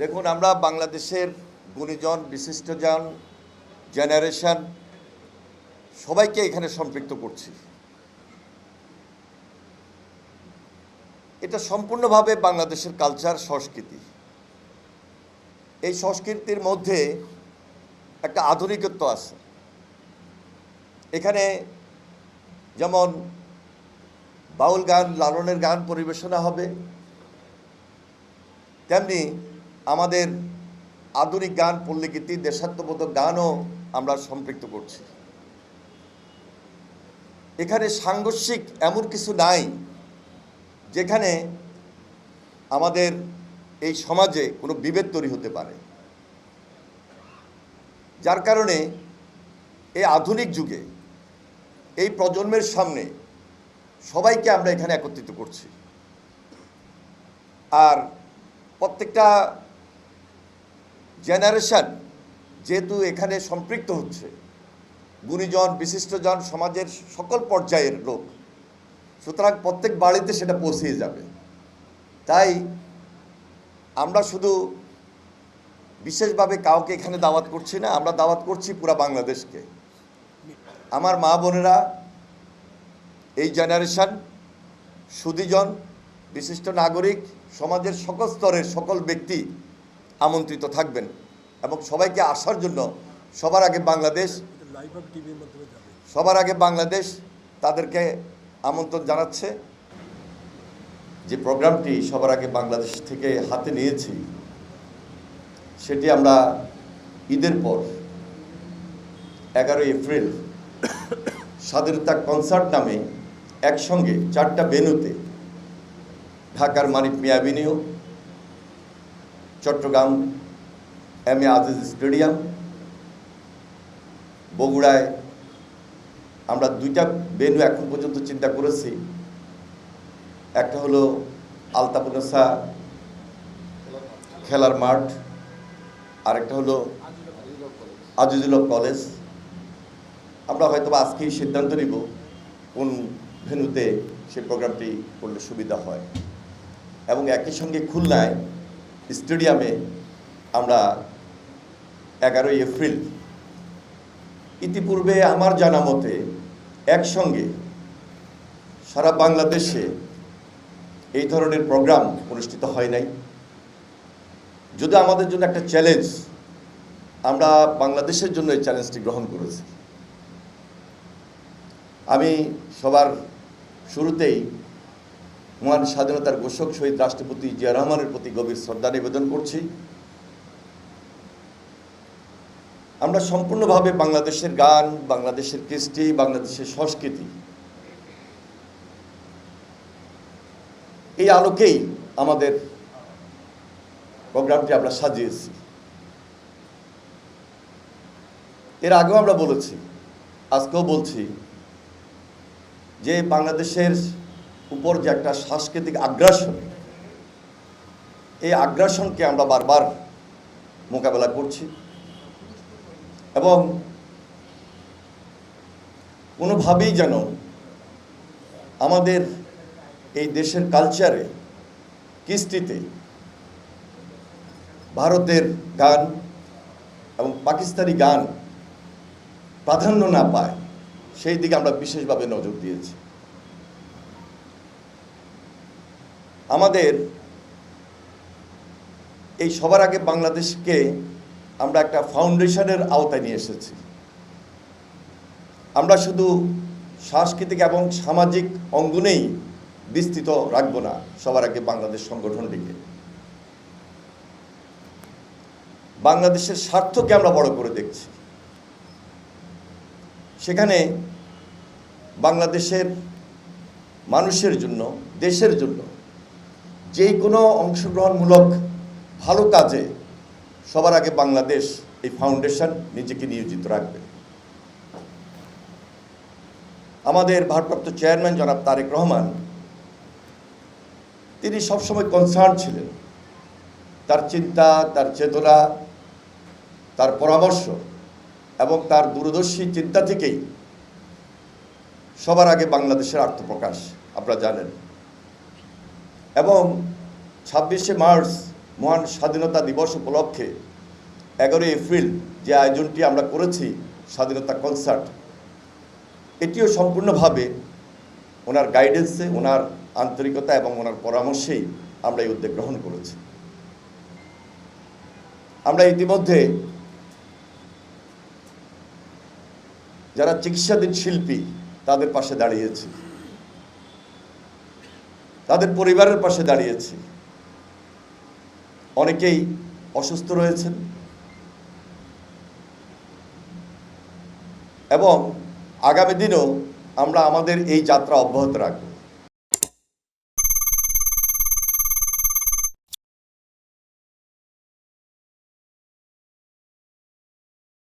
দেখুন, আমরা বাংলাদেশের গুণীজন, বিশিষ্টজন, জেনারেশন সবাইকে এখানে সম্পৃক্ত করছি। এটা সম্পূর্ণভাবে বাংলাদেশের কালচার, সংস্কৃতি। এই সংস্কৃতির মধ্যে একটা আধুনিকত্ব আছে। এখানে যেমন বাউল গান, লালনের গান পরিবেশনা হবে, তেমনি আমাদের আধুনিক গান, পল্লীগীতি, দেশাত্মবোধক গানও আমরা সম্পৃক্ত করছি। এখানে সাংঘর্ষিক এমন কিছু নাই যেখানে আমাদের এই সমাজে কোনো বিভেদ তৈরি হতে পারে, যার কারণে এই আধুনিক যুগে এই প্রজন্মের সামনে সবাইকে আমরা এখানে একত্রিত করছি। আর প্রত্যেকটা জেনারেশন যেহেতু এখানে সম্পৃক্ত হচ্ছে, গুণীজন, বিশিষ্টজন, সমাজের সকল পর্যায়ের লোক, সুতরাং প্রত্যেক বাড়িতে সেটা পৌঁছে যাবে। তাই আমরা শুধু বিশেষভাবে কাউকে এখানে দাওয়াত করছি না, আমরা দাওয়াত করছি পুরা বাংলাদেশকে। আমার মা বোনেরা, এই জেনারেশন, সুধীজন, বিশিষ্ট নাগরিক, সমাজের সকল স্তরের সকল ব্যক্তি আমন্ত্রিত থাকবেন এবং সবাইকে আসার জন্য সবার আগে বাংলাদেশ তাদেরকে আমন্ত্রণ জানাচ্ছে। যে প্রোগ্রামটি সবার আগে বাংলাদেশ থেকে হাতে নিয়েছি, সেটি আমরা ঈদের পর 11 এপ্রিল স্বাধীনতা কনসার্ট নামে একসঙ্গে 4টা ভেন্যুতে, ঢাকার মানিক মিয়া avenue, Chittagong M A Aziz stadium, বগুড়ায় আমরা 2টা ভেন্যু এখন পর্যন্ত চিন্তা করেছি। একটা হলো আলতাফুন্নেসা খেলার মাঠ, আরেকটা হলো আজিজুল হক কলেজ। আমরা হয়তো আজকেই সিদ্ধান্ত নিব কোন ভেন্যুতে সেই প্রোগ্রামটি করলে সুবিধা হয়। এবং একই সঙ্গে খুলনায় স্টেডিয়ামে আমরা 11 এপ্রিল, ইতিপূর্বে আমার জানা মতে একসঙ্গে সারা বাংলাদেশে এই ধরনের প্রোগ্রাম অনুষ্ঠিত হয় নাই। যদি আমাদের জন্য একটা চ্যালেঞ্জ, আমরা বাংলাদেশের জন্য এই চ্যালেঞ্জটি গ্রহণ করেছি। আমি সবার শুরুতেই মহান স্বাধীনতার ঘোষক শহীদ রাষ্ট্রপতি জিয়া রহমানের প্রতি গভীর শ্রদ্ধা নিবেদন করছি। আমরা সম্পূর্ণভাবে বাংলাদেশের গান, বাংলাদেশের কৃষ্টি, বাংলাদেশের সংস্কৃতি, এই আলোকেই আমাদের প্রোগ্রামটি আমরা সাজিয়েছি। এর আগেও আমরা বলেছি, আজকেও বলছি, যে বাংলাদেশের উপর যে একটা সাংস্কৃতিক আগ্রাসন, এই আগ্রাসনকে আমরা বারবার মোকাবেলা করছি এবং কোনোভাবেই যেন আমাদের এই দেশের কালচারে, কৃষ্টিতে ভারতের গান এবং পাকিস্তানি গান প্রাধান্য না পায়, সেই দিকে আমরা বিশেষভাবে নজর দিয়েছি। আমাদের এই সবার আগে বাংলাদেশকে আমরা একটা ফাউন্ডেশনের আওতায় নিয়ে এসেছি। আমরা শুধু সাংস্কৃতিক এবং সামাজিক অঙ্গনেই বিস্তৃত রাখব না সবার আগে বাংলাদেশ সংগঠনটিকে। বাংলাদেশের স্বার্থকে আমরা বড় করে দেখছি। সেখানে বাংলাদেশের মানুষের জন্য, দেশের জন্য যে কোনো অংশগ্রহণমূলক ভালো কাজে সবার আগে বাংলাদেশ এই ফাউন্ডেশন নিজেকে নিয়োজিত রাখবে। আমাদের ভারপ্রাপ্ত চেয়ারম্যান জনাব তারেক রহমান, তিনি সবসময় কনসার্ন ছিলেন। তার চিন্তা, তার চেতনা, তার পরামর্শ এবং তার দূরদর্শী চিন্তা থেকেই সবার আগে বাংলাদেশের আত্মপ্রকাশ আপনারা জানেন। এবং 26শে মার্চ মহান স্বাধীনতা দিবস উপলক্ষে 11 এপ্রিল যে আয়োজনটি আমরা করেছি স্বাধীনতা কনসার্ট, এটিও সম্পূর্ণভাবে ওনার গাইডেন্সে, ওনার আন্তরিকতা এবং ওনার পরামর্শেই আমরা এই উদ্যোগ গ্রহণ করেছি। আমরা ইতিমধ্যে যারা চিকিৎসাধীন শিল্পী তাদের পাশে দাঁড়িয়েছি, তাদের পরিবারের পাশে দাঁড়িয়েছি। অনেকেই অসুস্থ রয়েছেন এবং আগামী দিনেও আমরা আমাদের এই যাত্রা অব্যাহত রাখব।